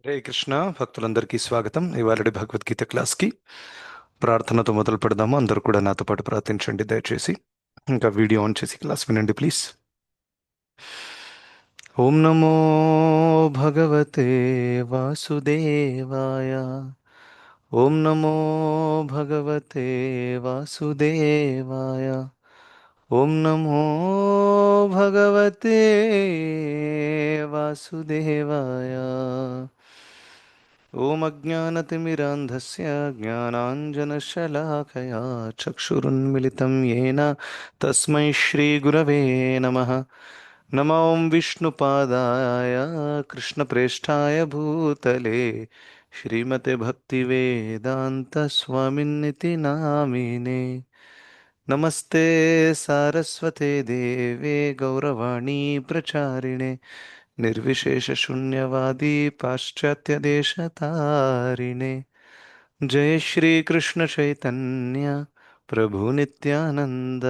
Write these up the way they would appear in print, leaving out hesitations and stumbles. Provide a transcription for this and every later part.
హరే కృష్ణ భక్తులందరికీ స్వాగతం. ఇవాళ భగవద్గీత క్లాస్కి ప్రార్థనతో మొదలు పెడదాము. అందరూ కూడా నాతో పాటు ప్రార్థించండి దయచేసి. ఇంకా వీడియో ఆన్ చేసి క్లాస్ వినండి ప్లీజ్. ఓం నమో భగవతే వాసుదేవాయ. ఓం నమో భగవతే వాసుదేవాయ. ఓం నమో భగవతే వాసుదేవాయ. ఓం అజ్ఞానతిమిరాంధస్య జ్ఞానాంజనశలాకయా చక్షురున్మిళితం येन తస్మై శ్రీగురవే నమః. నమో విష్ణుపాదాయ కృష్ణప్రేష్ఠాయ భూతలే శ్రీమతే భక్తివేదాంత స్వామిన్నితి నామినే. నమస్తే సారస్వతే దేవే గౌరవాణీ ప్రచారిణే నిర్విశేషశూన్యవాदी पाश्चात्यदेशतारिणे. जय श्री कृष्ण चैतन्य प्रभु नित्यानंद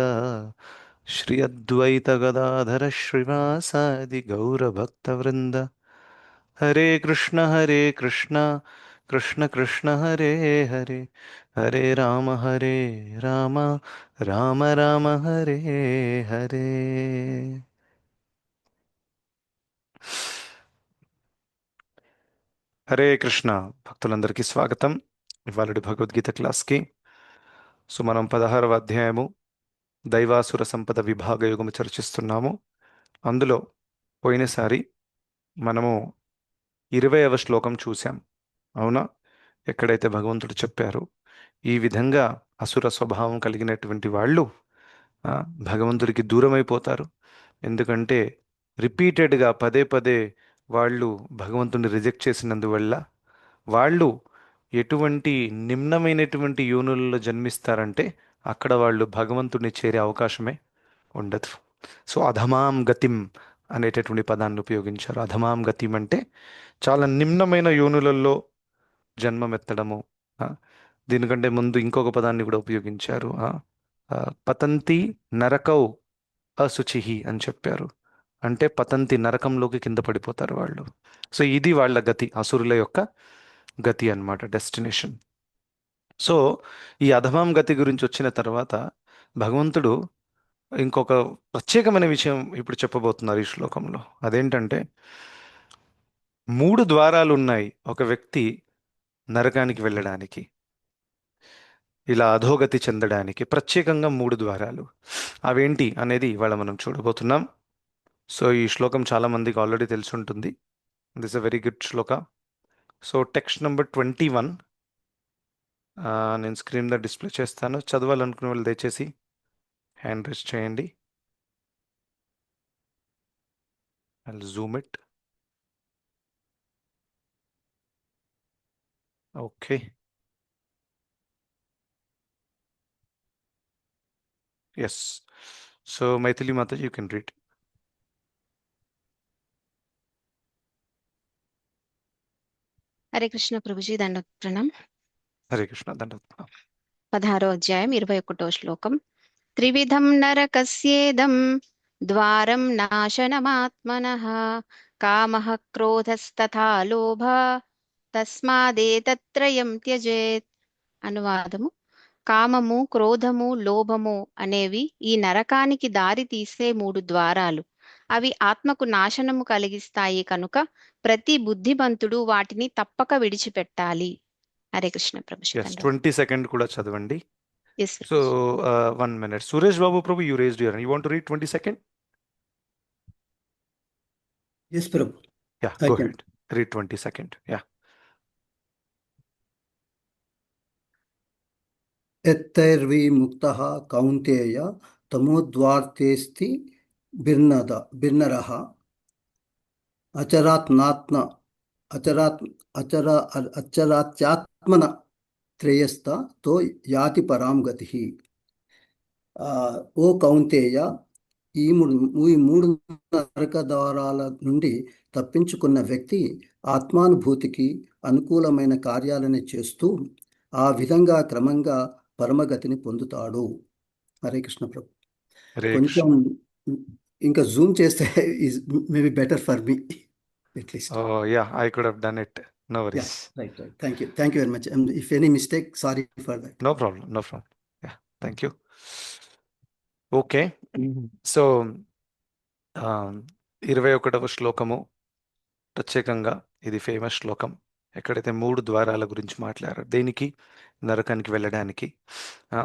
श्री अद्वैत गदाधर श्रीवासादि गौरभक्तवृंद. हरे कृष्ण कृष्ण कृष्ण हरे हरे हरे राम राम राम हरे हरे. హరే కృష్ణ భక్తులందరికీ స్వాగతం ఇవాళ భగవద్గీత క్లాస్కి. సో మనం 16వ అధ్యాయము దైవాసుర సంపద విభాగ యోగము చర్చిస్తున్నాము. అందులో పోయినసారి మనము 20వ శ్లోకం చూసాం, అవునా? ఎక్కడైతే భగవంతుడు చెప్పారు ఈ విధంగా అసుర స్వభావం కలిగినటువంటి వాళ్ళు ఆ, భగవంతుడికి దూరం అయిపోతారు. ఎందుకంటే రిపీటెడ్గా పదే పదే వాళ్ళు భగవంతుని రిజెక్ట్ చేసినందువల్ల వాళ్ళు ఎటువంటి నిమ్నమైనటువంటి యోనులలో జన్మిస్తారంటే అక్కడ వాళ్ళు భగవంతుడిని చేరే అవకాశమే ఉండదు. సో అధమాం గతిం అనేటటువంటి పదాన్ని ఉపయోగించారు. అధమాం గతిం అంటే చాలా నిమ్నమైన యోనులలో జన్మమెత్తడము. ఆ, దీనికంటే ముందు ఇంకొక పదాన్ని కూడా ఉపయోగించారు. పతంతి నరకౌ అశుచిహి అని చెప్పారు. అంటే పతంతి నరకంలోకి కింద పడిపోతారు వాళ్ళు. సో ఇది వాళ్ళ గతి, అసురుల యొక్క గతి అన్నమాట, డెస్టినేషన్. సో ఈ అధమాం గతి గురించి వచ్చిన తర్వాత భగవంతుడు ఇంకొక ప్రత్యేకమైన విషయం ఇప్పుడు చెప్పబోతున్నారు ఈ శ్లోకంలో. అదేంటంటే 3 ద్వారాలు ఉన్నాయి ఒక వ్యక్తి నరకానికి వెళ్ళడానికి, ఇలా అధోగతి చెందడానికి ప్రత్యేకంగా 3 ద్వారాలు. అవేంటి అనేది ఇవాళ మనం చూడబోతున్నాం. సో ఈ శ్లోకం చాలా మందికి ఆల్రెడీ తెలిసి ఉంటుంది. This a very good Shloka. So text number 21 నేను స్క్రీన్ మీద డిస్ప్లే చేస్తాను. చదవాలనుకునే వాళ్ళు దయచేసి హ్యాండ్ రైజ్ చేయండి. I'll zoom it. Okay. Yes. So Maithili Mataji, you can read. Hare Krishna Prabhuji దండ ప్రణాం. హరే కృష్ణ దండవత్. 16వ అధ్యాయం 21వ శ్లోకం. త్రివిధం నరకస్యేదం ద్వారం నాశనమాత్మనః కామః క్రోధస్తథా లోభ తస్మాదేతత్రయం త్యజేత్. అనువాదము: కామము, క్రోధము, లోభము అనేవి ఈ నరకానికి దారి తీసే 3 ద్వారాలు. అవి ఆత్మకు నాశనము కలిగిస్తాయి కనుక ప్రతి బుద్ధిమంతుడు వాటిని తప్పక విడిచిపెట్టాలి. హరే కృష్ణ ప్రభుజీ Yes, దండ. 20 second కూడా చదవండి. Yes So 1 minute. Suresh Babu Prabhu, you raised your hand. You want to read 22nd? Yes, Prabhu. Yeah, I go can. ahead. Read 22nd. Yeah. ఎత్తైర్విముక్తః కౌంతేయ తమోద్వార్తేస్తి భిన్నరః అచరాత్నాత్మ అచరాత్ అచర అచరాత్యాత్మన త్రేయస్త తో యాతి పరాం గతి. ఓ కౌంతేయ, ఈ మూడు నరక ద్వారాల నుండి తప్పించుకున్న వ్యక్తి ఆత్మానుభూతికి అనుకూలమైన కార్యాలను చేస్తూ ఆ విధంగా క్రమంగా పరమగతిని పొందుతాడు. హరే కృష్ణ ప్రభు. హరే కొంచెం కృష్ణ. ఇంకా జూమ్ చేస్తే is maybe better for me at least. Oh, yeah, I could have done it. No Yeah, worries. right. Thank you very much. If any mistake, sorry for that. No problem, no problem. Yeah, thank you. Okay, so 21వ శ్లోకము ప్రత్యేకంగా ఇది famous శ్లోకం. ఎక్కడైతే 3 ద్వారాల గురించి మాట్లాడారు, దేనికి? నరకానికి వెళ్ళడానికి. ఆ,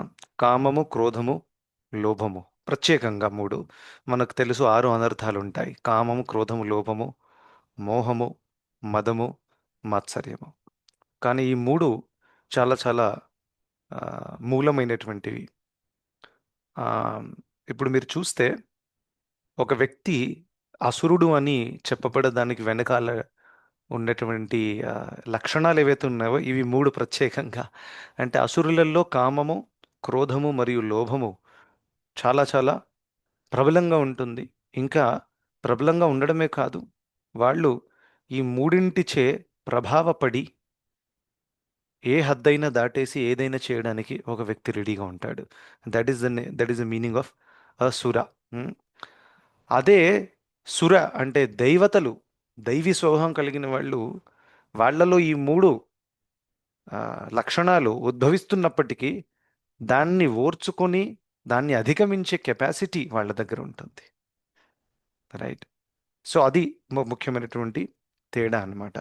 కామము, క్రోధము, లోభము, ప్రత్యేకంగా 3. మనకు తెలుసు 6 అనర్థాలు ఉంటాయి: కామము, క్రోధము, లోభము, మోహము, మదము, మాత్సర్యము. కానీ ఈ 3 చాలా చాలా మూలమైనటువంటివి. ఆ, ఇప్పుడు మీరు చూస్తే ఒక వ్యక్తి అసురుడు అని చెప్పబడడానికి వెనకాల ఉన్నటువంటి లక్షణాలు ఏవైతే ఉన్నాయో ఇవి 3 ప్రత్యేకంగా. అంటే అసురులలో కామము, క్రోధము మరియు లోభము చాలా చాలా ప్రబలంగా ఉంటుంది. ఇంకా ప్రబలంగా ఉండడమే కాదు, వాళ్ళు ఈ మూడింటిచే ప్రభావపడి ఏ హద్దైనా దాటేసి ఏదైనా చేయడానికి ఒక వ్యక్తి రెడీగా ఉంటాడు. That is the meaning of అసుర. అదే సుర అంటే దైవతలు, దైవీ స్వభావం కలిగిన వాళ్ళు, వాళ్ళలో ఈ 3 లక్షణాలు ఉద్భవిస్తున్నప్పటికీ దాన్ని ఓర్చుకొని దాన్ని అధిగమించే కెపాసిటీ వాళ్ళ దగ్గర ఉంటుంది. రైట్. సో అది ముఖ్యమైనటువంటి తేడా అన్నమాట.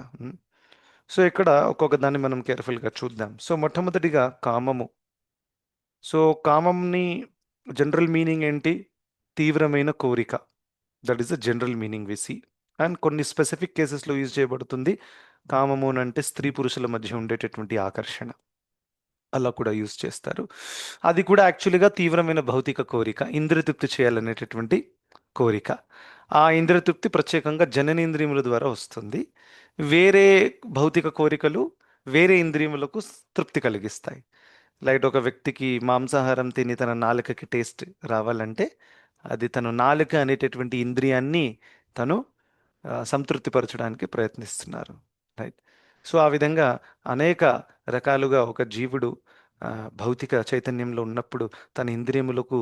సో ఇక్కడ ఒక్కొక్క దాన్ని మనం కేర్ఫుల్గా చూద్దాం. సో మొట్టమొదటిగా కామము. సో కామంని జనరల్ మీనింగ్ ఏంటి? తీవ్రమైన కోరిక. That is the general meaning we see. And కొన్ని స్పెసిఫిక్ కేసెస్లో యూజ్ చేయబడుతుంది. కామము అని అంటే స్త్రీ పురుషుల మధ్య ఉండేటటువంటి ఆకర్షణ, అలా కూడా యూజ్ చేస్తారు. అది కూడా యాక్చువల్గా తీవ్రమైన భౌతిక కోరిక, ఇంద్రియతృప్తి చేయాలనేటటువంటి కోరిక. ఆ ఇంద్రియతృప్తి ప్రత్యేకంగా జననేంద్రియముల ద్వారా వస్తుంది. వేరే భౌతిక కోరికలు వేరే ఇంద్రియములకు తృప్తి కలిగిస్తాయి. లైట్ ఒక వ్యక్తికి మాంసాహారం తిని తన నాలుకకి టేస్ట్ రావాలంటే అది తను నాలుక అనేటటువంటి ఇంద్రియాన్ని తను సంతృప్తిపరచడానికి ప్రయత్నిస్తున్నారు. రైట్. సో ఆ విధంగా అనేక రకాలుగా ఒక జీవుడు భౌతిక చైతన్యంలో ఉన్నప్పుడు తన ఇంద్రియములకు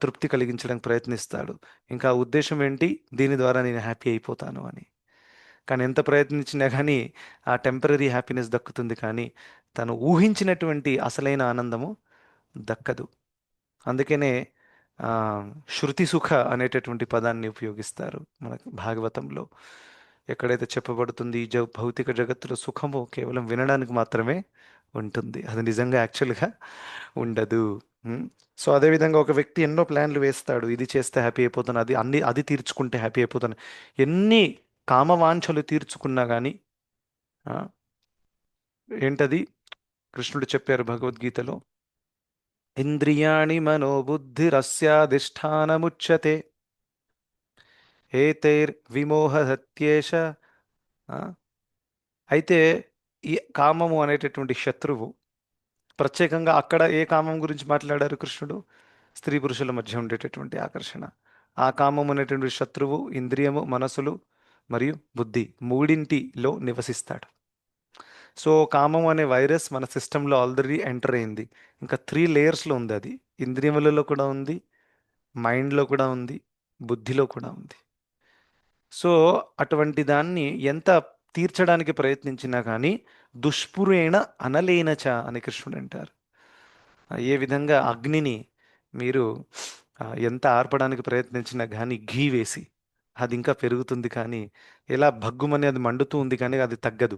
తృప్తి కలిగించడానికి ప్రయత్నిస్తాడు. ఇంకా ఆ ఉద్దేశం ఏంటి? దీని ద్వారా నేను హ్యాపీ అయిపోతాను అని. కానీ ఎంత ప్రయత్నించినా కానీ ఆ టెంపరీ హ్యాపీనెస్ దక్కుతుంది, కానీ తను ఊహించినటువంటి అసలైన ఆనందము దక్కదు. అందుకనే శృతి సుఖ అనేటటువంటి పదాన్ని ఉపయోగిస్తారు మనకు భాగవతంలో. ఎక్కడైతే చెప్పబడుతుంది ఈ భౌతిక జగత్తులో సుఖము కేవలం వినడానికి మాత్రమే ఉంటుంది, అది నిజంగా యాక్చువల్గా ఉండదు. సో అదేవిధంగా ఒక వ్యక్తి ఎన్నో ప్లాన్లు వేస్తాడు, ఇది చేస్తే హ్యాపీ అయిపోతాను, అది తీర్చుకుంటే హ్యాపీ అయిపోతాను. ఎన్ని కామవాంఛలు తీర్చుకున్నా కానీ ఏంటది? కృష్ణుడు చెప్పారు భగవద్గీతలో, ఇంద్రియాణి మనోబుద్ధిరస్యాధిష్టానముచ్యతే ఏతైర్ విమోహత్యేష. అయితే ఈ కామము అనేటటువంటి శత్రువు. ప్రత్యేకంగా అక్కడ ఏ కామం గురించి మాట్లాడారు కృష్ణుడు? స్త్రీ పురుషుల మధ్య ఉండేటటువంటి ఆకర్షణ. ఆ కామం అనేటువంటి శత్రువు ఇంద్రియము, మనసులు మరియు బుద్ధి మూడింటిలో నివసిస్తాడు. సో కామం అనే వైరస్ మన సిస్టంలో ఆల్రెడీ ఎంటర్ అయింది. ఇంకా 3 లేయర్స్లో ఉంది. అది ఇంద్రియములలో కూడా ఉంది, మైండ్లో కూడా ఉంది, బుద్ధిలో కూడా ఉంది. సో అటువంటి దాన్ని ఎంత తీర్చడానికి ప్రయత్నించినా కానీ దుష్పురేణ అనలేనచ అని కృష్ణుడు అంటారు. ఏ విధంగా అగ్నిని మీరు ఎంత ఆర్పడానికి ప్రయత్నించినా కానీ ఘీ వేసి అది ఇంకా పెరుగుతుంది, కానీ ఎలా భగ్గుమని అది మండుతూ ఉంది కానీ అది తగ్గదు.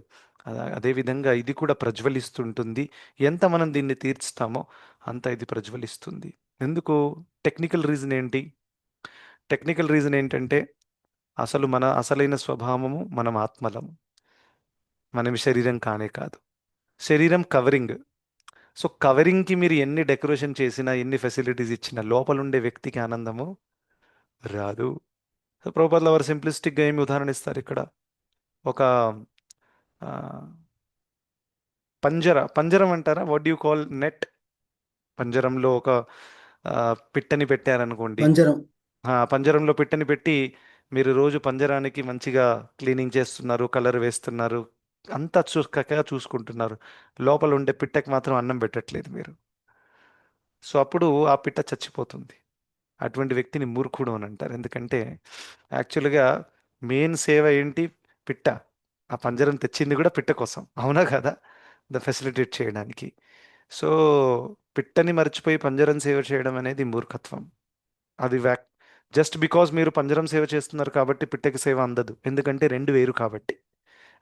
అదేవిధంగా ఇది కూడా ప్రజ్వలిస్తుంటుంది. ఎంత మనం దీన్ని తీర్చుతామో అంత ఇది ప్రజ్వలిస్తుంది. ఎందుకు? టెక్నికల్ రీజన్ ఏంటి? టెక్నికల్ రీజన్ ఏంటంటే అసలు మన అసలైన స్వభావము మనం ఆత్మలము, మనం శరీరం కానే కాదు. శరీరం కవరింగ్. సో కవరింగ్కి మీరు ఎన్ని డెకరేషన్ చేసినా, ఎన్ని ఫెసిలిటీస్ ఇచ్చినా లోపల ఉండే వ్యక్తికి ఆనందము రాదు. సో ప్రభుపాదుల వారు సింప్లిస్టిక్గా ఏమి ఉదాహరణ ఇస్తారు ఇక్కడ? ఒక పంజరం అంటారా? What do call net? పంజరంలో ఒక పిట్టని పెట్టారనుకోండి. పంజరంలో పిట్టని పెట్టి మీరు రోజు పంజరానికి మంచిగా క్లీనింగ్ చేస్తున్నారు, కలర్ వేస్తున్నారు, అంతా చక్కగా చూసుకుంటున్నారు. లోపల ఉండే పిట్టకి మాత్రం అన్నం పెట్టట్లేదు మీరు. సో అప్పుడు ఆ పిట్ట చచ్చిపోతుంది. అటువంటి వ్యక్తిని మూర్ఖుడు అని అంటారు. ఎందుకంటే యాక్చువల్గా మెయిన్ సేవ ఏంటి? పిట్ట. ఆ పంజరం తెచ్చింది కూడా పిట్ట కోసం, అవునా కదా? ఫెసిలిటేట్ చేయడానికి. సో పిట్టని మర్చిపోయి పంజరం సేవ చేయడం అనేది మూర్ఖత్వం. అది జస్ట్ బికాజ్ మీరు పంజరం సేవ చేస్తున్నారు కాబట్టి పిట్టకి సేవ అందదు, ఎందుకంటే రెండు వేరు కాబట్టి.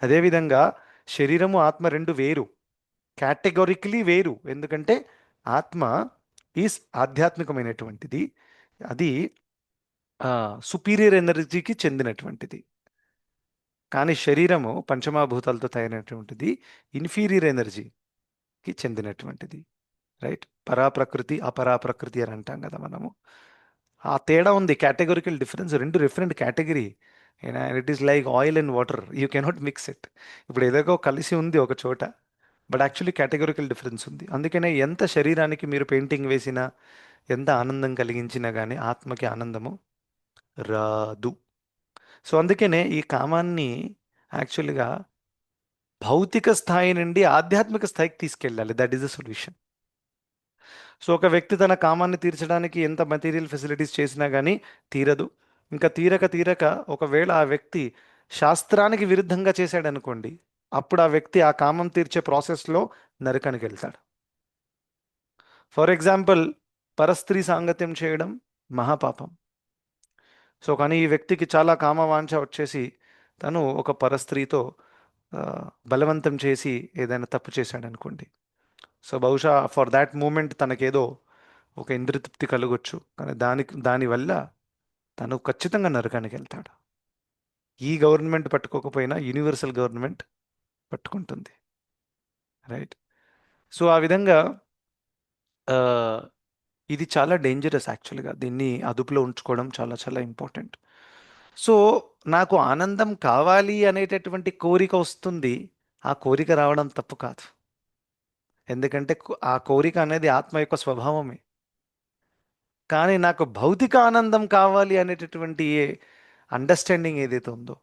అదేవిధంగా శరీరము ఆత్మ రెండు వేరు, కేటగొరికలీ వేరు. ఎందుకంటే ఆత్మ ఈస్ ఆధ్యాత్మికమైనటువంటిది, అది సుపీరియర్ ఎనర్జీకి చెందినటువంటిది. కానీ శరీరము పంచమహాభూతాలతో తయారైనటువంటిది, ఇన్ఫీరియర్ ఎనర్జీకి చెందినటువంటిది. రైట్? పరాప్రకృతి అపరాప్రకృతి అని అంటాం కదా మనము. ఆ తేడా ఉంది, కేటగిరికల్ డిఫరెన్స్, రెండు different category. It is like oil and water, you cannot mix it. ఇప్పుడు ఏదో కలిసి ఉంది ఒక చోట, బట్ యాక్చువల్లీ కేటగిరికల్ డిఫరెన్స్ ఉంది. అందుకనే ఎంత శరీరానికి మీరు పెయింటింగ్ వేసినా, ఎంత ఆనందం కలిగించినా కానీ ఆత్మకి ఆనందము రాదు. సో అందుకనే ఈ కామాన్ని యాక్చువల్గా భౌతిక స్థాయి నుండి ఆధ్యాత్మిక స్థాయికి తీసుకెళ్ళాలి. That is the solution. So ఒక వ్యక్తి తన కామాన్ని తీర్చడానికి ఎంత మెటీరియల్ ఫెసిలిటీస్ చేసినా కానీ తీరదు. ఇంకా తీరక తీరక ఒకవేళ ఆ వ్యక్తి శాస్త్రానికి విరుద్ధంగా చేశాడు అనుకోండి, అప్పుడు ఆ వ్యక్తి ఆ కామం తీర్చే ప్రాసెస్లో నరకానికి వెళ్తాడు. ఫర్ ఎగ్జాంపుల్, పరస్త్రీ సాంగత్యం చేయడం మహాపాపం. సో కానీ ఈ వ్యక్తికి చాలా కామవాంఛ వచ్చేసి తను ఒక పరస్త్రీతో ఆ, బలవంతం చేసి ఏదైనా తప్పు చేశాడు అనుకోండి. సో బహుశా ఫర్ దాట్ మూమెంట్ తనకేదో ఒక ఇంద్రియతృప్తి కలగొచ్చు, కానీ దానివల్ల తను ఖచ్చితంగా నరకానికి వెళ్తాడు. ఈ గవర్నమెంట్ పట్టుకోకపోయినా యూనివర్సల్ గవర్నమెంట్ పట్టుకుంటుంది. రైట్? సో ఆ విధంగా ఆ, ఇది చాలా డేంజరస్ యాక్చువల్గా. దీన్ని అదుపులో ఉంచుకోవడం చాలా చాలా ఇంపార్టెంట్. సో నాకు ఆనందం కావాలి అనేటటువంటి కోరిక వస్తుంది. ఆ కోరిక రావడం తప్పు కాదు, ఎందుకంటే ఆ కోరిక అనేది ఆత్మ యొక్క స్వభావమే. కానీ నాకు భౌతిక ఆనందం కావాలి అనేటటువంటి అండర్స్టాండింగ్ ఏదైతే ఉందో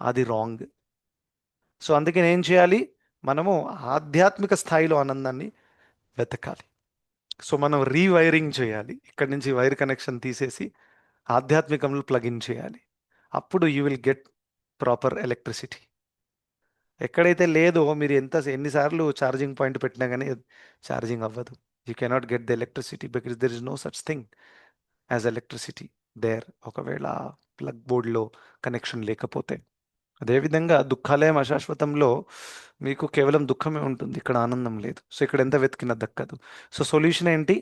అది రాంగ్. సో అందుకని ఏం చేయాలి? మనము ఆధ్యాత్మిక స్థాయిలో ఆనందాన్ని వెతకాలి. సో మనం రీవైరింగ్ చేయాలి, ఇక్కడి నుంచి వైర్ కనెక్షన్ తీసేసి ఆధ్యాత్మికంలో ప్లగిన్ చేయాలి. అప్పుడు you will get proper electricity. ఎక్కడైతే లేదో మీరు ఎన్నిసార్లు ఛార్జింగ్ పాయింట్ పెట్టినా కానీ ఛార్జింగ్ అవ్వదు. You cannot get the electricity because there is no such thing as electricity there, ఒకవేళ ప్లగ్ బోర్డ్లో కనెక్షన్ లేకపోతే. అదేవిధంగా దుఃఖాలయం అశాశ్వతంలో మీకు కేవలం దుఃఖమే ఉంటుంది, ఇక్కడ ఆనందం లేదు. సో ఇక్కడ ఎంత వెతికినా దక్కదు. సో సొల్యూషన్ ఏంటి?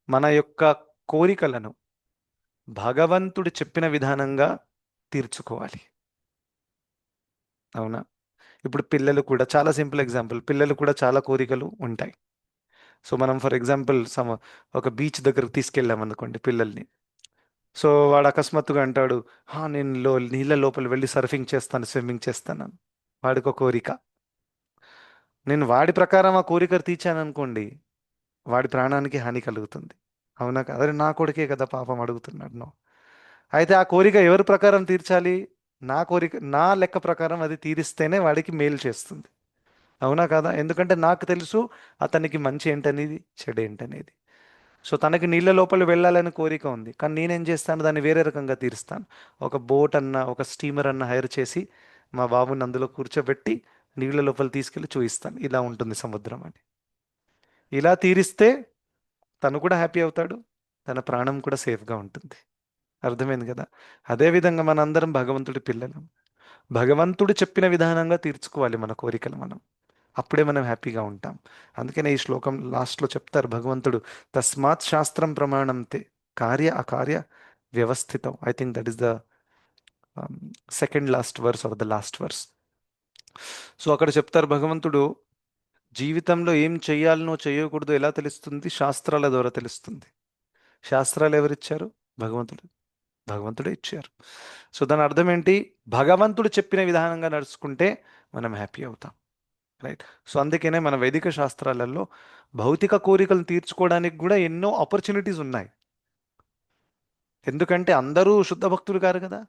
మన యొక్క కోరికలను భగవంతుడు చెప్పిన విధానంగా తీర్చుకోవాలి. అవునా? ఇప్పుడు పిల్లలు కూడా, చాలా సింపుల్ ఎగ్జాంపుల్, పిల్లలు కూడా చాలా కోరికలు ఉంటాయి. సో మనం ఫర్ ఎగ్జాంపుల్ ఒక బీచ్ దగ్గరకు తీసుకెళ్ళాం అనుకోండి పిల్లల్ని. సో వాడు అకస్మాత్తుగా అంటాడు, నేను నీళ్ళ లోపల వెళ్ళి సర్ఫింగ్ చేస్తాను, స్విమ్మింగ్ చేస్తాను. వాడికి ఒక కోరిక. నేను వాడి ప్రకారం ఆ కోరిక తీర్చాను అనుకోండి, వాడి ప్రాణానికి హాని కలుగుతుంది. అవునా కదా? అదే నా కొడుకే కదా పాపం అడుగుతున్నాడు. నో. అయితే ఆ కోరిక ఎవరి ప్రకారం తీర్చాలి? నా కోరిక, నా లెక్క ప్రకారం అది తీరిస్తేనే వాడికి మేలు చేస్తుంది. అవునా కదా? ఎందుకంటే నాకు తెలుసు అతనికి మంచి ఏంటనేది, చెడు ఏంటనేది. సో తనకి నీళ్ళ లోపల వెళ్ళాలని కోరిక ఉంది, కానీ నేనేం చేస్తాను, దాన్ని వేరే రకంగా తీరుస్తాను. ఒక బోట్ అన్న, ఒక స్టీమర్ అన్న హైర్ చేసి మా బాబుని అందులో కూర్చోబెట్టి నీళ్ళ లోపల తీసుకెళ్ళి చూపిస్తాను, ఇలా ఉంటుంది సముద్రం అని. ఇలా తీరిస్తే తను కూడా హ్యాపీ అవుతాడు, తన ప్రాణం కూడా సేఫ్గా ఉంటుంది. అర్థమైంది కదా? అదేవిధంగా మనందరం భగవంతుడి పిల్లలు. భగవంతుడు చెప్పిన విధానంగా తీర్చుకోవాలి మన కోరికలు మనం, అప్పుడే మనం హ్యాపీగా ఉంటాం. అందుకనే ఈ శ్లోకం లాస్ట్లో చెప్తారు భగవంతుడు, తస్మాత్ శాస్త్రం ప్రమాణం తే కార్య అకార్య వ్యవస్థితం. I think that is the second last verse or the last verse. So అక్కడ చెప్తారు భగవంతుడు, జీవితంలో ఏం చెయ్యాలనో చేయకూడదు ఎలా తెలుస్తుంది? శాస్త్రాల ద్వారా తెలుస్తుంది. శాస్త్రాలు ఎవరిచ్చారు? భగవంతుడు, భగవంతుడే ఇచ్చారు. సో దాని అర్థం ఏంటి? భగవంతుడు చెప్పిన విధానంగా నడుచుకుంటే మనం హ్యాపీ అవుతాం. రైట్? సో అందుకనే మన వైదిక శాస్త్రాలలో భౌతిక కోరికలను తీర్చుకోవడానికి కూడా ఎన్నో ఆపర్చునిటీస్ ఉన్నాయి. ఎందుకంటే అందరూ శుద్ధ భక్తులు కారు కదా,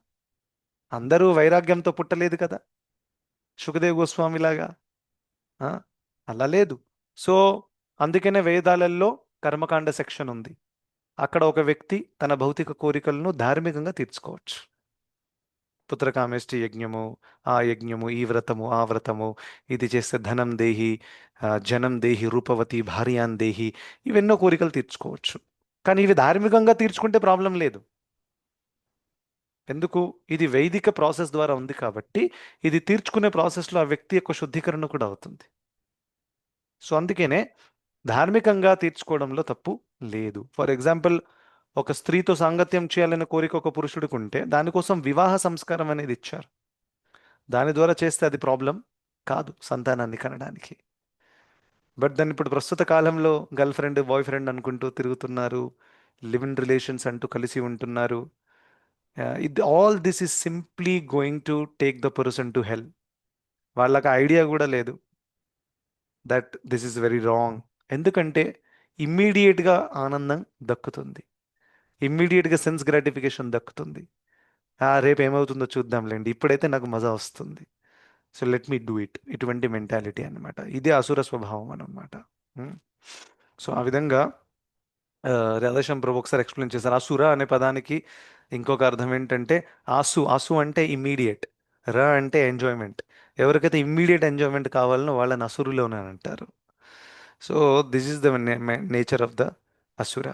అందరూ వైరాగ్యంతో పుట్టలేదు కదా, సుఖదేవ్ గోస్వామి లాగా. ఆ? అలా లేదు. సో అందుకనే వేదాలలో కర్మకాండ సెక్షన్ ఉంది. అక్కడ ఒక వ్యక్తి తన భౌతిక కోరికలను ధార్మికంగా తీర్చుకోవచ్చు. పుత్రకామేష్టి యజ్ఞము, ఆ యజ్ఞము, ఈ వ్రతము, ఆ వ్రతము, ఇది చేస్తే ధనం దేహి, జనం దేహి, రూపవతి, భార్యాన్ దేహి, ఇవెన్నో కోరికలు తీర్చుకోవచ్చు. కానీ ఇవి ధార్మికంగా తీర్చుకుంటే ప్రాబ్లం లేదు. ఎందుకు? ఇది వైదిక ప్రాసెస్ ద్వారా ఉంది కాబట్టి ఇది తీర్చుకునే ప్రాసెస్లో ఆ వ్యక్తి యొక్క శుద్ధీకరణ కూడా అవుతుంది. సో అందుకనే ధార్మికంగా తీర్చుకోవడంలో తప్పు లేదు. ఫర్ ఎగ్జాంపుల్, ఒక స్త్రీతో సాంగత్యం చేయాలనే కోరిక ఒక పురుషుడికి ఉంటే దానికోసం వివాహ సంస్కారం అనేది ఇచ్చారు. దాని ద్వారా చేస్తే అది ప్రాబ్లం కాదు సంతానాన్ని కనడానికి. బట్ దాన్ని ఇప్పుడు ప్రస్తుత కాలంలో గర్ల్ ఫ్రెండ్, బాయ్ ఫ్రెండ్ అనుకుంటూ తిరుగుతున్నారు, లివ్ ఇన్ రిలేషన్స్ అంటూ కలిసి ఉంటున్నారు. All this is simply going to take the person to hell. వాళ్ళకి ఐడియా కూడా లేదు that this is very wrong. ఎందుకంటే ఇమ్మీడియట్గా ఆనందం దక్కుతుంది, ఇమ్మీడియట్గా సెన్స్ గ్రాటిఫికేషన్ దక్కుతుంది. రేపు ఏమవుతుందో చూద్దాంలేండి, ఇప్పుడైతే నాకు మజా వస్తుంది, so let me do it, ఇటువంటి మెంటాలిటీ అన్నమాట. ఇదే అసుర స్వభావం అన్నమాట. సో ఆ విధంగా రాధేశ్యామ్ ప్రభు ఒకసారి ఎక్స్ప్లెయిన్ చేశారు. అసుర అనే పదానికి ఇంకొక అర్థం ఏంటంటే ఆసు అంటే ఇమ్మీడియట్, అంటే ఎంజాయ్మెంట్. ఎవరికైతే ఇమ్మీడియట్ ఎంజాయ్మెంట్ కావాలనో వాళ్ళని అసురులోనే అంటారు. So this is the nature of the అసుర.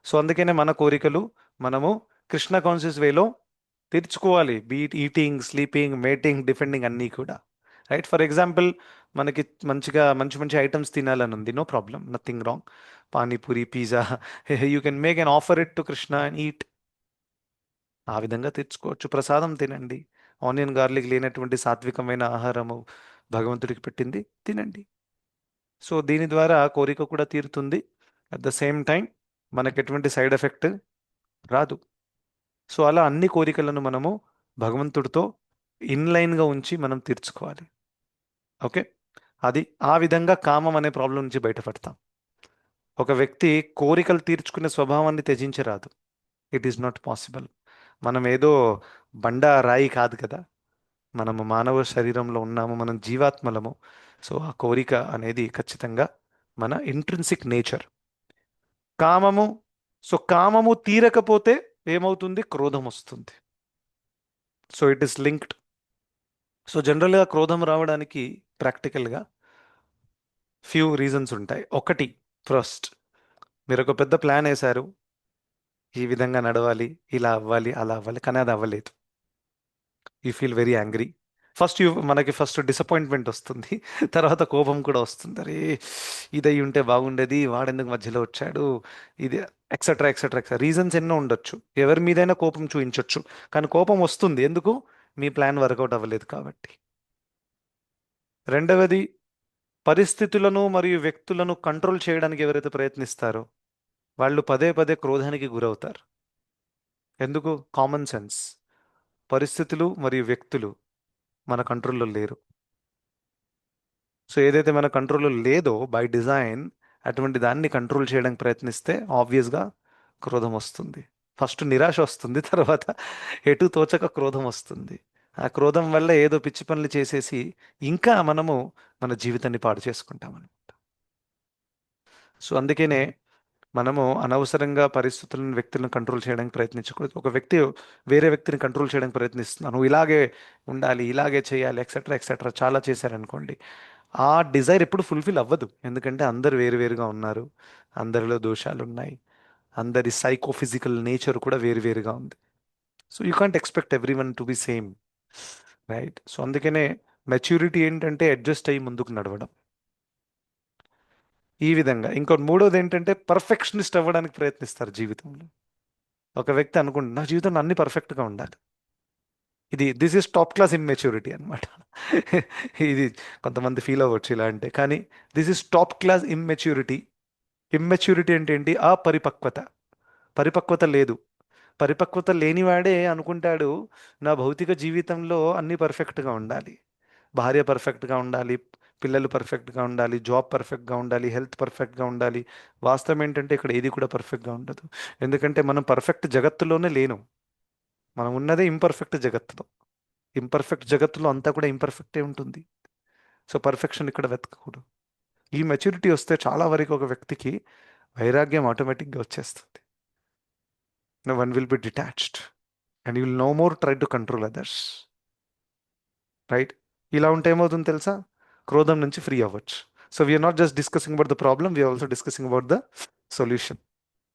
సో అందుకనే మన కోరికలు మనము కృష్ణ కాన్షియస్ వేలో తీర్చుకోవాలి. Beat eating, sleeping, mating, defending అన్నీ కూడా. రైట్? ఫర్ ఎగ్జాంపుల్, మనకి మంచిగా మంచి మంచి ఐటమ్స్ తినాలని ఉంది, no problem, nothing wrong. Panipuri, pizza, you can make and offer it to Krishna and eat. ఆ విధంగా తెచ్చుకోవచ్చు. ప్రసాదం తినండి, ఆనియన్ గార్లిక్ లేనటువంటి సాత్వికమైన ఆహారము భగవంతుడికి పెట్టింది తినండి. సో దీని ద్వారా కోరిక కూడా తీరుతుంది, అట్ ద సేమ్ టైం మనకు ఎటువంటి సైడ్ ఎఫెక్ట్ రాదు. సో అలా అన్ని కోరికలను మనము భగవంతుడితో ఇన్లైన్గా ఉంచి మనం తీర్చుకోవాలి. ఓకే, అది ఆ విధంగా కామం అనే ప్రాబ్లం నుంచి బయటపడతాం. ఒక వ్యక్తి కోరికలు తీర్చుకునే స్వభావాన్ని త్యజించరాదు. It is not possible. మనం ఏదో బండ రాయి కాదు కదా, మనము మానవ శరీరంలో ఉన్నాము, మనం జీవాత్మలము. సో ఆ కోరిక అనేది ఖచ్చితంగా మన ఇంట్రిన్సిక్ నేచర్. కామము, సో కామము తీరకపోతే ఏమవుతుంది? క్రోధం వస్తుంది. So it is linked. So జనరల్గా క్రోధం రావడానికి ప్రాక్టికల్గా ఫ్యూ రీజన్స్ ఉంటాయి. ఒకటి, ఫస్ట్, మీరు ఒక పెద్ద ప్లాన్ వేశారు, ఈ విధంగా నడవాలి, ఇలా అవ్వాలి, అలా అవ్వాలి, కానీ అది అవ్వలేదు. You feel very angry. మనకి ఫస్ట్ డిసప్పాయింట్మెంట్ వస్తుంది, తర్వాత కోపం కూడా వస్తుంది. అరే, ఇది ఉంటే బాగుండేది, వాడెందుకు మధ్యలో వచ్చాడు, ఇది ఎక్సెట్రా ఎక్సెట్రా ఎక్సెట్రా రీజన్స్ ఎన్నో ఉండొచ్చు. ఎవరి మీదైనా కోపం చూపించవచ్చు, కానీ కోపం వస్తుంది ఎందుకు? మీ ప్లాన్ వర్కౌట్ అవ్వలేదు కాబట్టి. రెండవది, పరిస్థితులను మరియు వ్యక్తులను కంట్రోల్ చేయడానికి ఎవరైతే ప్రయత్నిస్తారో వాళ్ళు పదే పదే క్రోధానికి గురవుతారు. ఎందుకు? Common sense. పరిస్థితులు మరియు వ్యక్తులు మన కంట్రోల్లో లేరు. సో ఏదైతే మన కంట్రోల్లో లేదో బై డిజైన్, అటువంటి దాన్ని కంట్రోల్ చేయడానికి ప్రయత్నిస్తే ఆబ్వియస్గా క్రోధం వస్తుంది. ఫస్ట్ నిరాశ వస్తుంది, తర్వాత ఎటు తోచక క్రోధం వస్తుంది. ఆ క్రోధం వల్ల ఏదో పిచ్చి పనులు చేసేసి ఇంకా మనము మన జీవితాన్ని పాడు చేసుకుంటామన్నమాట. సో అందుకనే మనము అనవసరంగా పరిస్థితులను, వ్యక్తులను కంట్రోల్ చేయడానికి ప్రయత్నించకూడదు. ఒక వ్యక్తి వేరే వ్యక్తిని కంట్రోల్ చేయడానికి ప్రయత్నిస్తున్నాను, నువ్వు ఇలాగే ఉండాలి, ఇలాగే చేయాలి, ఎక్సెట్రా ఎక్సెట్రా చాలా చేశారనుకోండి, ఆ డిజైర్ ఎప్పుడు ఫుల్ఫిల్ అవ్వదు. ఎందుకంటే అందరు వేరువేరుగా ఉన్నారు, అందరిలో దోషాలు ఉన్నాయి, అందరి సైకోఫిజికల్ నేచర్ కూడా వేరువేరుగా ఉంది. So you can't expect every one to be same, right? So అందుకనే మెచ్యూరిటీ ఏంటంటే అడ్జస్ట్ అయ్యి ముందుకు నడవడం. ఈ విధంగా ఇంకోటి మూడోది ఏంటంటే పర్ఫెక్షనిస్ట్ అవ్వడానికి ప్రయత్నిస్తారు జీవితంలో. ఒక వ్యక్తి అనుకుంటున్నా నా జీవితంలో అన్ని పర్ఫెక్ట్గా ఉండాలి, this is top class immaturity అనమాట. ఇది కొంతమంది ఫీల్ అవ్వచ్చు ఇలా అంటే, కానీ this is top class immaturity. Immaturity అంటే ఏంటి? అపరిపక్వత. పరిపక్వత లేదు. పరిపక్వత లేనివాడే అనుకుంటాడు నా భౌతిక జీవితంలో అన్నీ పర్ఫెక్ట్గా ఉండాలి, భార్య పర్ఫెక్ట్గా ఉండాలి, పిల్లలు పర్ఫెక్ట్గా ఉండాలి, జాబ్ పర్ఫెక్ట్గా ఉండాలి, హెల్త్ పర్ఫెక్ట్గా ఉండాలి. వాస్తవం ఏంటంటే ఇక్కడ ఏది కూడా పర్ఫెక్ట్గా ఉండదు. ఎందుకంటే మనం పర్ఫెక్ట్ జగత్తులోనే లేను, మనం ఉన్నదే ఇంపర్ఫెక్ట్ జగత్తులో. ఇంపర్ఫెక్ట్ జగత్తులో అంతా కూడా ఇంపర్ఫెక్టే ఉంటుంది. సో పర్ఫెక్షన్ ఇక్కడ వెతకకూడదు. ఈ మెచ్యూరిటీ వస్తే చాలా వరకు ఒక వ్యక్తికి వైరాగ్యం ఆటోమేటిక్గా వచ్చేస్తుంది. One will be detached. And you will no more try to control others. Right? ఇలా ఉంటే ఏమవుతుంది తెలుసా? క్రోధం నుంచి ఫ్రీ అవ్వచ్చు. So we are not just discussing about the problem, we are also discussing about the solution.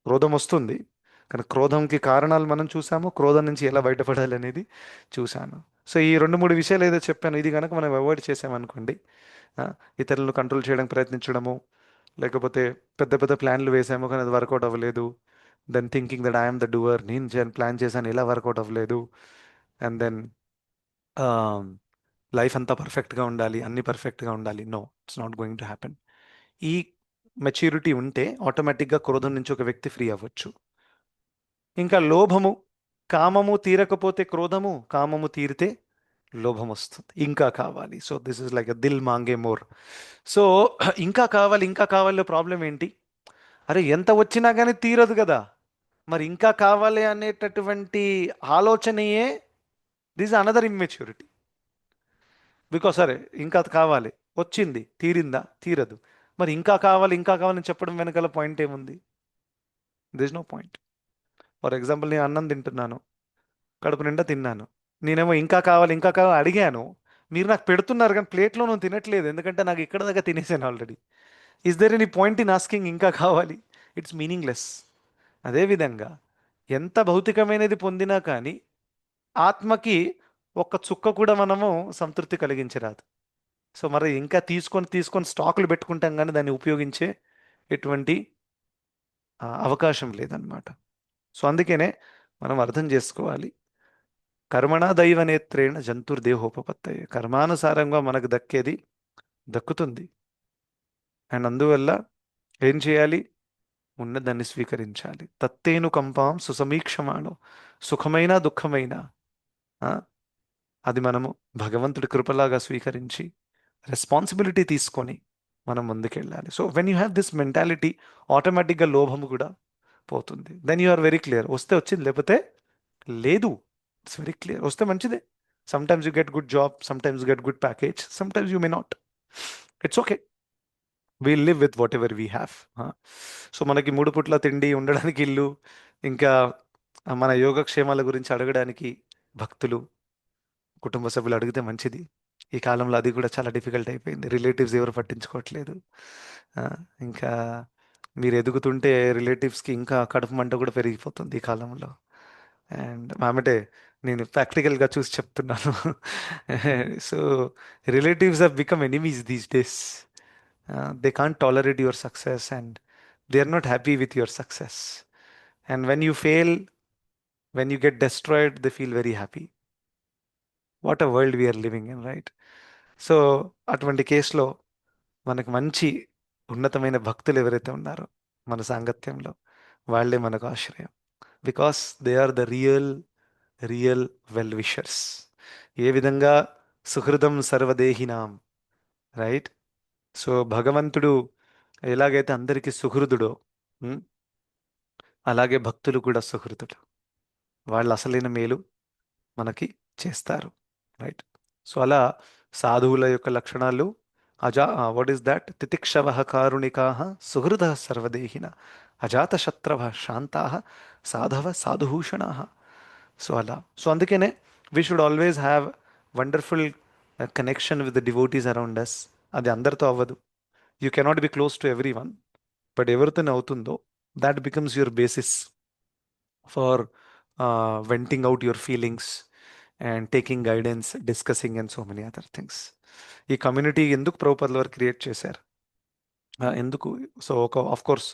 క్రోధం వస్తుంది, కానీ క్రోధంకి కారణాలు మనం చూసాము, క్రోధం నుంచి ఎలా బయటపడాలి అనేది చూశాను. సో ఈ 2-3 విషయాలు ఏదో చెప్పాను, ఇది కనుక మనం అవాయిడ్ చేసామనుకోండి, ఆ, ఇతరులను కంట్రోల్ చేయడానికి ప్రయత్నించడము, లేకపోతే పెద్ద పెద్ద ప్లాన్లు వేసాము కానీ అది వర్కౌట్ అవ్వలేదు, then thinking that I'm the doer, నేను ప్లాన్ చేశాను ఇలా వర్కౌట్ అవ్వలేదు, అండ్ దెన్ లైఫ్ అంతా పర్ఫెక్ట్గా ఉండాలి, అన్ని పర్ఫెక్ట్గా ఉండాలి. No, it's not going to happen. ఈ మెచ్యూరిటీ ఉంటే ఆటోమేటిక్గా క్రోధం నుంచి ఒక వ్యక్తి ఫ్రీ అవ్వచ్చు. ఇంకా లోభము, కామము తీరకపోతే క్రోధము, కామము తీరితే లోభం వస్తుంది, ఇంకా కావాలి. సో దిస్ ఇస్ లైక్ దిల్ మాంగే మోర్. సో ఇంకా కావాలి, ఇంకా కావాలి. ప్రాబ్లం ఏంటి? అరే ఎంత వచ్చినా కానీ తీరదు కదా, మరి ఇంకా కావాలి అనేటటువంటి ఆలోచనయే దిస్ అనదర్ ఇమ్మెచ్యూరిటీ. బికాస్ అరే ఇంకా కావాలి, వచ్చింది, తీరిందా? తీరదు. మరి ఇంకా కావాలి, ఇంకా కావాలని చెప్పడం వెనకాల పాయింట్ ఏముంది? This no point. For example, నేను అన్నం తింటున్నాను, కడుపు నిండా తిన్నాను, నేనేమో ఇంకా కావాలి, ఇంకా కావాలి అడిగాను, మీరు నాకు పెడుతున్నారు కానీ ప్లేట్లో నువ్వు తినట్లేదు, ఎందుకంటే నాకు ఇక్కడ దాకా తినేసాను already. Is there any point in asking ఇంకా కావాలి? It's meaningless. అదేవిధంగా ఎంత భౌతికమైనది పొందినా కానీ ఆత్మకి ఒక్క చుక్క కూడా మనము సంతృప్తి కలిగించరాదు. సో మరి ఇంకా తీసుకొని తీసుకొని స్టాకులు పెట్టుకుంటాం కానీ దాన్ని ఉపయోగించే ఎటువంటి అవకాశం లేదన్నమాట. సో అందుకనే మనం అర్థం చేసుకోవాలి, కర్మణా దైవ నేత్రేణ జంతుర్దేహోపపత్తయే, కర్మానుసారంగా మనకు దక్కేది దక్కుతుంది. అండ్ అందువల్ల ఏం చేయాలి? ఉన్నదాన్ని స్వీకరించాలి. తత్తేను కంపాం సుసమీక్షమాణం, సుఖమైన దుఃఖమైన ఆ, అది మనము భగవంతుడి కృపలాగా స్వీకరించి రెస్పాన్సిబిలిటీ తీసుకొని మనం ముందుకెళ్ళాలి. So when you have this mentality, ఆటోమేటిక్గా లోభము కూడా పోతుంది. Then you are very clear, వస్తే వచ్చింది, లేకపోతే లేదు. It's very clear. వస్తే మంచిదే. Sometimes you get good job, sometimes get good package, sometimes you may not. It's okay, we live with whatever we have. So మనకి 3 పూట్ల తిండి, ఉండడానికి ఇల్లు, ఇంకా మన యోగక్షేమాల గురించి అడగడానికి భక్తులు, కుటుంబ సభ్యులు అడిగితే మంచిది. ఈ కాలంలో అది కూడా చాలా డిఫికల్ట్ అయిపోయింది, రిలేటివ్స్ ఎవరు పట్టించుకోవట్లేదు. ఆ, ఇంకా మీరు ఎదుగుతుంటే రిలేటివ్స్కి ఇంకా కడుపు మంట కూడా పెరిగిపోతుంది ఈ కాలంలో. అండ్ ఆమెటే నేను ప్రాక్టికల్గా చూసి చెప్తున్నాను. So relatives have become enemies these days. They can't tolerate your success and they are not happy with your success. And when you fail, when you get destroyed, they feel very happy. What a world we are living in, right? So అటువంటి కేసులో మనకు మంచి ఉన్నతమైన భక్తులు ఎవరైతే ఉన్నారో మన సాంగత్యంలో, వాళ్ళే మనకు ఆశ్రయం. Because they are the real well wishers. ఏ విధంగా సుహృదం సర్వదేహినాం, రైట్? సో భగవంతుడు ఎలాగైతే అందరికీ సుహృదుడో, ఉమ్, అలాగే భక్తులు కూడా సుహృదుడు. వాళ్ళు అసలైన మేలు మనకి చేస్తారు, రైట్? సో అలా సాధువుల యొక్క లక్షణాలు, వాట్ ఈస్ దాట్? తితిక్షవ కారుణికా సుహృద సర్వదేహిన, అజాత శత్రవ శాంతా సాధవ సాధుభూషణా. సో అలా. సో అందుకనే we should always have wonderful connection with the devotees around us. అది అందరితో అవ్వదు. You cannot be close to everyone, but ఎవరితోనే అవుతుందో that becomes your basis for venting out your feelings and taking guidance, discussing and so many other things. ఈ community ఎందుకు ప్రభుపాదుల వారు create చేశారు? ఎందుకు? సో ఒక ఆఫ్ కోర్స్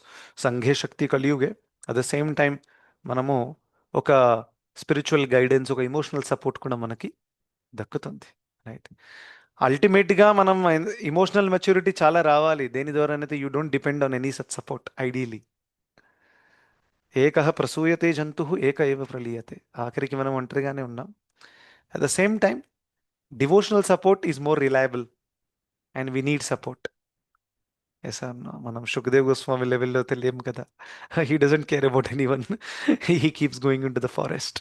సంఘే శక్తి కలియుగే, అట్ ద సేమ్ టైం మనము ఒక స్పిరిచువల్ గైడెన్స్, ఒక ఇమోషనల్ సపోర్ట్ కూడా మనకి దక్కుతుంది, రైట్? అల్టిమేట్గా మనం ఇమోషనల్ మెచ్యూరిటీ చాలా రావాలి. దేని ద్వారా అయితే you don't depend on any such support. Ideally ఏకః ప్రసూయతే జంతు ఏక ఏవ ప్రలీయతే, ఆఖరికి మనం ఒంటరిగానే ఉన్నాం. At the same time devotional support is more reliable and we need support. Yes or no? మనం సుఖదేవ్ గోస్వామి లెవెల్లో తెలియం కదా. He doesn't care about anyone. He keeps going into the forest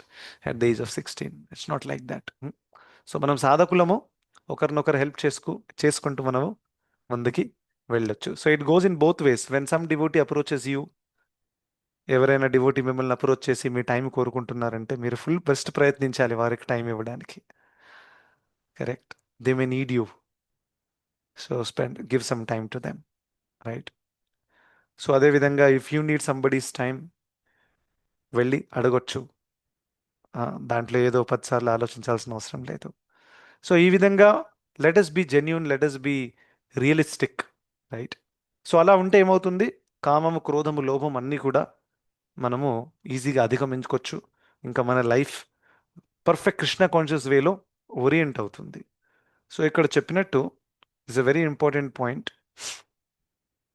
at the age of 16. It's not like that. So మనం సాధకులము, ఒకరినొకరు help చేసుకుంటూ మనము ముందుకి వెళ్ళొచ్చు. So it goes in both ways. When some devotee approaches you, ఎవరైనా devotee మిమ్మల్ని approach చేసి మీ టైం కోరుకుంటున్నారంటే మీరు ఫుల్ బెస్ట్ ప్రయత్నించాలి వారికి టైం ఇవ్వడానికి. Correct. They may need you. So give some time to them, right? So అదేవిధంగా if you need somebody's time, వెళ్ళి అడగొచ్చు. దాంట్లో ఏదో 10 సార్లు ఆలోచించాల్సిన అవసరం లేదు. సో ఈ విధంగా let us be genuine, let us be realistic, right? So అలా ఉంటే ఏమవుతుంది, కామము, క్రోధము, లోభం అన్నీ కూడా మనము ఈజీగా అధిగమించుకోవచ్చు. ఇంకా మన లైఫ్ పర్ఫెక్ట్ కృష్ణ కాన్షియస్ వేలో ఓరియంట్ అవుతుంది. సో ఇక్కడ చెప్పినట్టు is a very important point.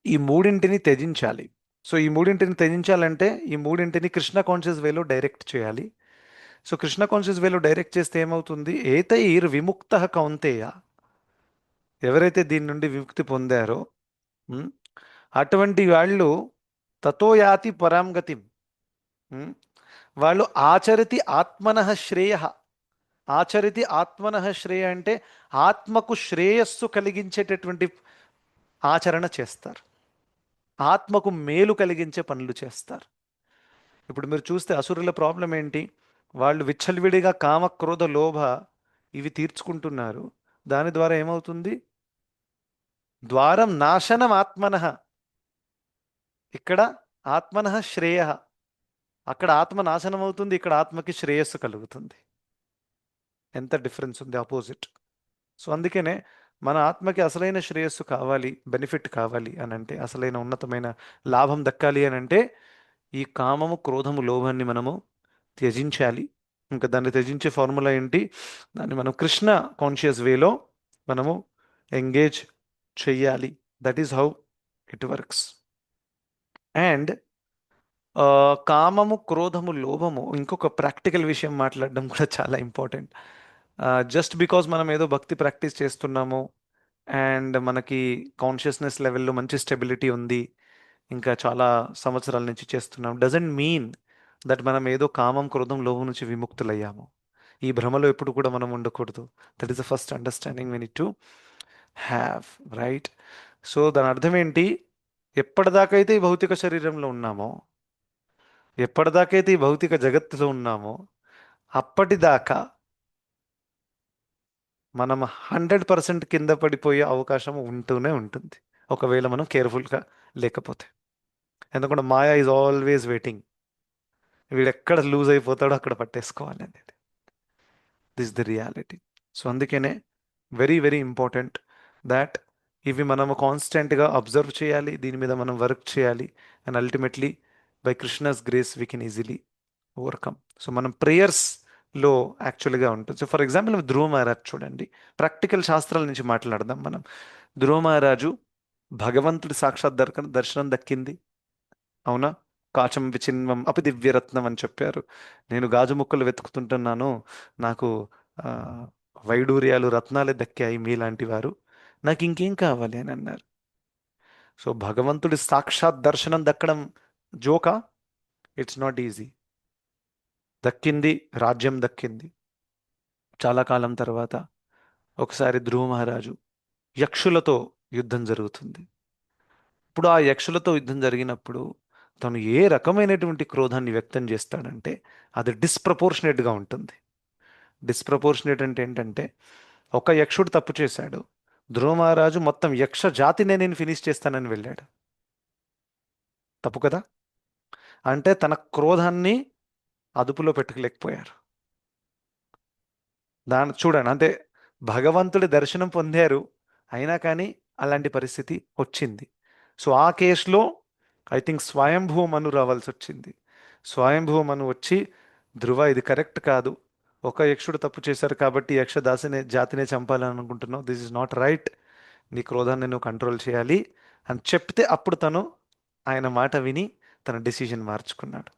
ఈ మూడింటిని త్యజించాలి. సో ఈ మూడింటిని త్యజించాలంటే ఈ మూడింటిని కృష్ణ కాన్షియస్ వేలో డైరెక్ట్ చేయాలి. సో కృష్ణ కాన్షియస్ వేలో డైరెక్ట్ చేస్తే ఏమవుతుంది, ఏతైర్ విముక్త కౌంతేయ, ఎవరైతే దీని నుండి విముక్తి పొందారో ఉమ్, అటువంటి వాళ్ళు తతో యాతి పరాం గతిం, ఉమ్, వాళ్ళు ఆచరితి ఆత్మనః శ్రేయ. ఆచరితి ఆత్మనః శ్రేయ అంటే ఆత్మకు శ్రేయస్సు కలిగించేటటువంటి ఆచరణ చేస్తారు, ఆత్మకు మేలు కలిగించే పనులు చేస్తారు. ఇప్పుడు మీరు చూస్తే అసురుల ప్రాబ్లం ఏంటి, వాళ్ళు విచ్చలవిడిగా కామ, క్రోధ, లోభ ఇవి తీర్చుకుంటున్నారు. దాని ద్వారా ఏమవుతుంది, ద్వారం నాశనం ఆత్మనః, ఇక్కడ ఆత్మనః శ్రేయ. అక్కడ ఆత్మ నాశనం అవుతుంది, ఇక్కడ ఆత్మకి శ్రేయస్సు కలుగుతుంది. ఎంత డిఫరెన్స్ ఉంది, ఆపోజిట్. సో అందుకనే మన ఆత్మకి అసలైన శ్రేయస్సు కావాలి, బెనిఫిట్ కావాలి అని అంటే, అసలైన ఉన్నతమైన లాభం దక్కాలి అని అంటే ఈ కామము, క్రోధము, లోభాన్ని మనము త్యజించాలి. ఇంకా దాన్ని త్యజించే ఫార్ములా ఏంటి, దాన్ని మనం కృష్ణ కాన్షియస్ వేలో మనము ఎంగేజ్ చెయ్యాలి. That is how it works. And కామము, క్రోధము, లోభము, ఇంకొక ప్రాక్టికల్ విషయం మాట్లాడడం కూడా చాలా ఇంపార్టెంట్. జస్ట్ బికాజ్ మనం ఏదో భక్తి ప్రాక్టీస్ చేస్తున్నాము అండ్ మనకి కాన్షియస్నెస్ లెవెల్లో మంచి స్టెబిలిటీ ఉంది, ఇంకా చాలా సంవత్సరాల నుంచి చేస్తున్నాం, డజంట్ మీన్ దట్ మనం ఏదో కామం, క్రోధం, లోభం నుంచి విముక్తులయ్యాము. ఈ భ్రమలో ఎప్పుడు కూడా మనం ఉండకూడదు. That is the first understanding we need to have, right? So దాని అర్థం ఏంటి, ఎప్పటిదాకైతే ఈ భౌతిక శరీరంలో ఉన్నామో, ఎప్పటిదాకైతే ఈ భౌతిక జగత్తులో ఉన్నామో, అప్పటిదాకా మనం 100% కింద పడిపోయే అవకాశం ఉంటూనే ఉంటుంది, ఒకవేళ మనం కేర్ఫుల్గా లేకపోతే. ఎందుకంటే మాయా ఈజ్ ఆల్వేస్ వెయిటింగ్, వీడు ఎక్కడ లూజ్ అయిపోతాడో అక్కడ పట్టేసుకోవాలి అనేది. This the reality. సో అందుకనే వెరీ వెరీ ఇంపార్టెంట్ దాట్ ఇవి మనము కాన్స్టెంట్గా అబ్జర్వ్ చేయాలి, దీని మీద మనం వర్క్ చేయాలి. And ultimately by Krishna's grace we can easily overcome. So మనం ప్రేయర్స్లో యాక్చువల్గా ఉంటుంది. సో ఫర్ ఎగ్జాంపుల్ ధ్రువ మహారాజ్ చూడండి, ప్రాక్టికల్ శాస్త్రాల నుంచి మాట్లాడదాం మనం. ధ్రువ మహారాజు భగవంతుడి సాక్షాత్ దర్శనం దక్కింది, అవునా? కాచం విచిన్వం అపి దివ్యరత్నం అని చెప్పారు. నేను గాజు ముక్కలు వెతుకుతుంటున్నాను, నాకు ఆ, వైడూర్యాలు, రత్నాలే దక్కాయి మీలాంటి వారు, నాకు ఇంకేం కావాలి అని అన్నారు. సో భగవంతుడి సాక్షాత్ దర్శనం దక్కడం జోకా? It's not easy. దక్కింది, రాజ్యం దక్కింది. చాలా కాలం తర్వాత ఒకసారి ధ్రువ మహారాజు యక్షులతో యుద్ధం జరుగుతుంది. ఇప్పుడు ఆ యక్షులతో యుద్ధం జరిగినప్పుడు తను ఏ రకమైనటువంటి క్రోధాన్ని వ్యక్తం చేస్తాడంటే అది డిస్ప్రపోర్షనేట్గా ఉంటుంది. డిస్ప్రపోర్షనేట్ అంటే ఏంటంటే, ఒక యక్షుడు తప్పు చేశాడు, ధ్రువ మహారాజు మొత్తం యక్ష జాతినే నేను ఫినిష్ చేస్తానని వెళ్ళాడు. తప్పు కదా? అంటే తన క్రోధాన్ని అదుపులో పెట్టుకోలేకపోయారు. చూడండి, అంటే భగవంతుడి దర్శనం పొందారు, అయినా కానీ అలాంటి పరిస్థితి వచ్చింది. సో ఆ కేసులో ఐ థింక్ స్వయంభూ మను రావాల్సి వచ్చింది. స్వయంభూ మను వచ్చి, ధ్రువ ఇది కరెక్ట్ కాదు, ఒక యక్షుడు తప్పు చేశారు కాబట్టి యక్షదాసిని జాతినే చంపాలని అనుకుంటున్నావు, దిస్ ఇస్ నాట్ రైట్, నీ క్రోధాన్ని నువ్వు కంట్రోల్ చేయాలి అని చెప్తే అప్పుడు తను ఆయన మాట విని తన డెసిజన్ మార్చుకున్నాడు.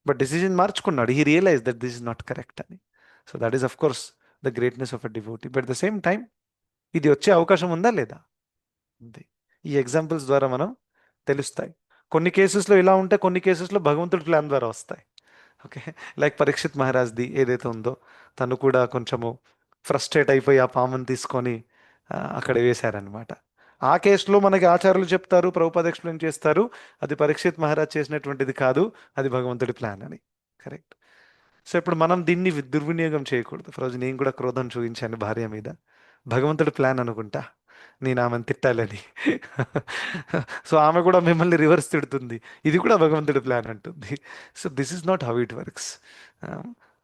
బట్ డెసిజన్ మార్చుకున్నాడు, he realize that this is not correct అని. So that is of course the greatness of a devotee. But the same time ఇది వచ్చే అవకాశం ఉందా లేదా? ఉంది. ఈ ఎగ్జాంపుల్స్ ద్వారా మనం తెలుస్తాయి. కొన్ని కేసెస్లో ఇలా ఉంటే, కొన్ని కేసెస్లో భగవంతుడి ప్లాన్ ద్వారా వస్తాయి. ఓకే, లైక్ పరీక్షిత్ మహారాజ్ది ఏదైతే ఉందో, తను కూడా కొంచెము ఫ్రస్ట్రేట్ అయిపోయి ఆ పాముని తీసుకొని అక్కడ వేశారనమాట. ఆ కేసులో మనకి ఆచార్యులు చెప్తారు, ప్రభుపాద ఎక్స్ప్లెయిన్ చేస్తారు, అది పరీక్షిత్ మహారాజ్ చేసినటువంటిది కాదు, అది భగవంతుడి ప్లాన్ అని. కరెక్ట్. సో ఇప్పుడు మనం దీన్ని దుర్వినియోగం చేయకూడదు. రోజు నేను కూడా క్రోధం చూపించాను భార్య మీద, భగవంతుడి ప్లాన్ అనుకుంటా, నేను ఆమెను తిట్టాలని. సో ఆమె కూడా మిమ్మల్ని రివర్స్ తిడుతుంది, ఇది కూడా భగవంతుడి ప్లాన్ అంటుంది. So this is not how it works.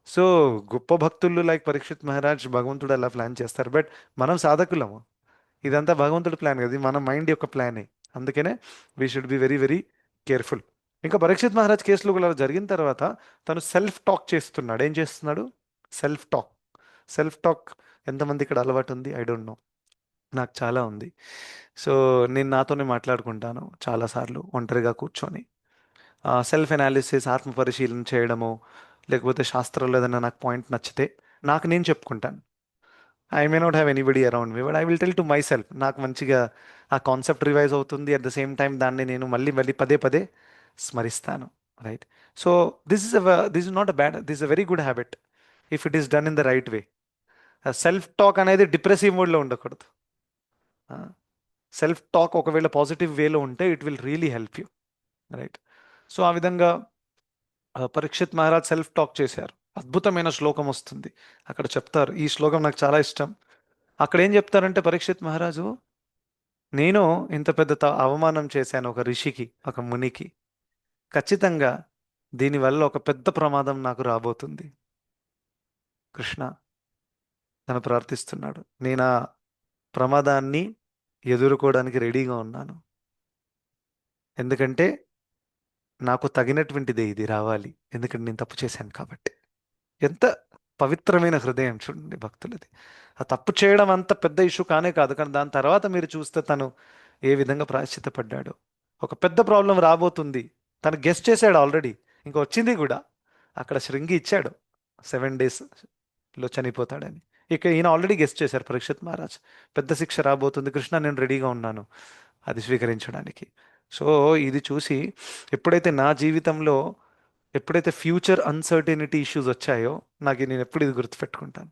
So గొప్ప భక్తులు లైక్ పరీక్షిత్ మహారాజ్, భగవంతుడు అలా ప్లాన్ చేస్తారు. బట్ మనం సాధకులము, ఇదంతా భగవంతుడి ప్లాన్ కదా, ఇది మన మైండ్ యొక్క ప్లానే. అందుకనే we should be very very careful. ఇంకా పరీక్షిత్ మహారాజ్ కేసులో కూడా జరిగిన తర్వాత తను సెల్ఫ్ టాక్ చేస్తున్నాడు. ఏం చేస్తున్నాడు? Self talk. సెల్ఫ్ టాక్ ఎంతమంది ఇక్కడ అలవాటు ఉంది? ఐ డోంట్ నో, నాకు చాలా ఉంది. సో నేను నాతోనే మాట్లాడుకుంటాను చాలాసార్లు ఒంటరిగా కూర్చొని. సెల్ఫ్ అనాలిసిస్, ఆత్మ పరిశీలన చేయడము, లేకపోతే శాస్త్రంలో ఏదైనా నాకు పాయింట్ నచ్చితే నాకు నేను చెప్పుకుంటాను. I may not have anybody around me, but I will tell to myself. నాకు మంచిగా ఆ కాన్సెప్ట్ రివైజ్ అవుతుంది, అట్ ద సేమ్ టైం దాన్ని నేను మళ్ళీ మళ్ళీ పదే పదే స్మరిస్తాను. Right. So this is not a bad, this is a very good habit if it is done in the right way. Self talk అనేది డిప్రెసివ్ మోడ్లో ఉండకూడదు. సెల్ఫ్ టాక్ ఒకవేళ పాజిటివ్ వేలో ఉంటే it will really help you. Right. So ఆ విధంగా Parikshit Maharaj self talk చేశారు. అద్భుతమైన శ్లోకం వస్తుంది అక్కడ, చెప్తారు. ఈ శ్లోకం నాకు చాలా ఇష్టం. అక్కడ ఏం చెప్తారంటే పరీక్షిత్ మహారాజు, నేను ఇంత పెద్ద అవమానం చేశాను ఒక ఋషికి, ఒక మునికి, ఖచ్చితంగా దీనివల్ల ఒక పెద్ద ప్రమాదం నాకు రాబోతుంది. కృష్ణ తను ప్రార్థిస్తున్నాడు, నేను ఆ ప్రమాదాన్ని ఎదుర్కోవడానికి రెడీగా ఉన్నాను, ఎందుకంటే నాకు తగినటువంటిదే ఇది రావాలి, ఎందుకంటే నేను తప్పు చేశాను కాబట్టి. ఎంత పవిత్రమైన హృదయం చూడండి భక్తులది. ఆ తప్పు చేయడం అంత పెద్ద ఇష్యూ కానే కాదు, కానీ దాని తర్వాత మీరు చూస్తే తను ఏ విధంగా ప్రాయశ్చిత్తపడ్డాడు. ఒక పెద్ద ప్రాబ్లం రాబోతుంది, తను గెస్ట్ చేశాడు ఆల్రెడీ, ఇంకా వచ్చింది కూడా. అక్కడ శృంగి ఇచ్చాడు 7 daysలో చనిపోతాడని. ఇక ఈయన ఆల్రెడీ గెస్ట్ చేశారు పరీక్షిత్ మహారాజ్, పెద్ద శిక్ష రాబోతుంది కృష్ణ, నేను రెడీగా ఉన్నాను అది స్వీకరించడానికి. సో ఇది చూసి ఎప్పుడైతే నా జీవితంలో ఎప్పుడైతే ఫ్యూచర్ అన్సర్టెనిటీ ఇష్యూస్ వచ్చాయో, నాకు నేను ఎప్పుడు ఇది గుర్తుపెట్టుకుంటాను.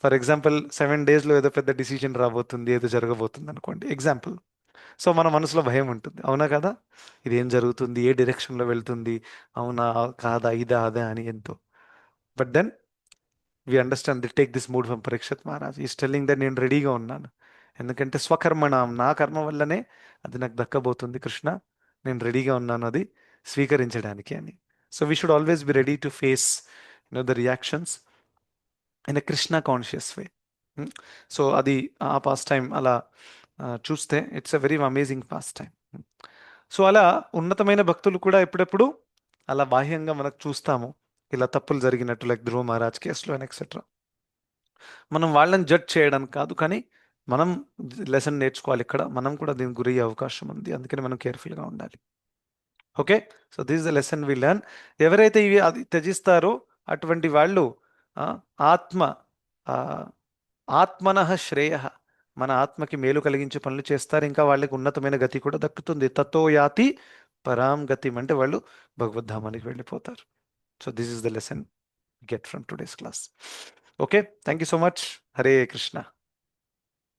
ఫర్ ఎగ్జాంపుల్ 7 daysలో ఏదో పెద్ద డిసిజన్ రాబోతుంది, ఏదో జరగబోతుంది అనుకోండి ఎగ్జాంపుల్. సో మన మనసులో భయం ఉంటుంది, అవునా కదా, ఇదేం జరుగుతుంది, ఏ డైరెక్షన్లో వెళ్తుంది, అవునా కాదా, ఇదా అదా అని ఎంతో. But then we understand the take this mood from Parikshit Maharaj. Is telling that నేను రెడీగా ఉన్నాను, ఎందుకంటే స్వకర్మణం, నా కర్మ వల్లనే అది నాకు దక్కబోతుంది కృష్ణ, నేను రెడీగా ఉన్నాను అది స్వీకరించడానికి అని. So we should always be ready to face the reactions in a Krishna conscious way. So అది ఆ పాస్ టైం అలా చూస్తే it's a very amazing pass time. So అలా ఉన్నతమైన భక్తులు కూడా ఎప్పుడెప్పుడు అలా బాహ్యంగా మనకు చూస్తాము, ఇలా తప్పులు జరిగినట్టు, లైక్ ధ్రువ మహారాజ్ కేసులో అండ్ ఎక్సెట్రా. మనం వాళ్ళని జడ్జ్ చేయడానికి కాదు, కానీ మనం లెసన్ నేర్చుకోవాలి. ఇక్కడ మనం కూడా దీనికి గురయ్యే అవకాశం ఉంది, అందుకని మనం కేర్ఫుల్గా ఉండాలి. Okay. So this is the lesson we learn. ఎవరైతే ఇవి అది త్యజిస్తారో అటువంటి వాళ్ళు ఆత్మ ఆత్మనః శ్రేయ, మన ఆత్మకి మేలు కలిగించే పనులు చేస్తారు, ఇంకా వాళ్ళకి ఉన్నతమైన గతి కూడా దక్కుతుంది. తతో యాతి పరాం గతిం, అంటే వాళ్ళు భగవద్ధామానికి వెళ్ళిపోతారు. So this is the lesson get from today's class. Okay, thank you so much. Hare Krishna.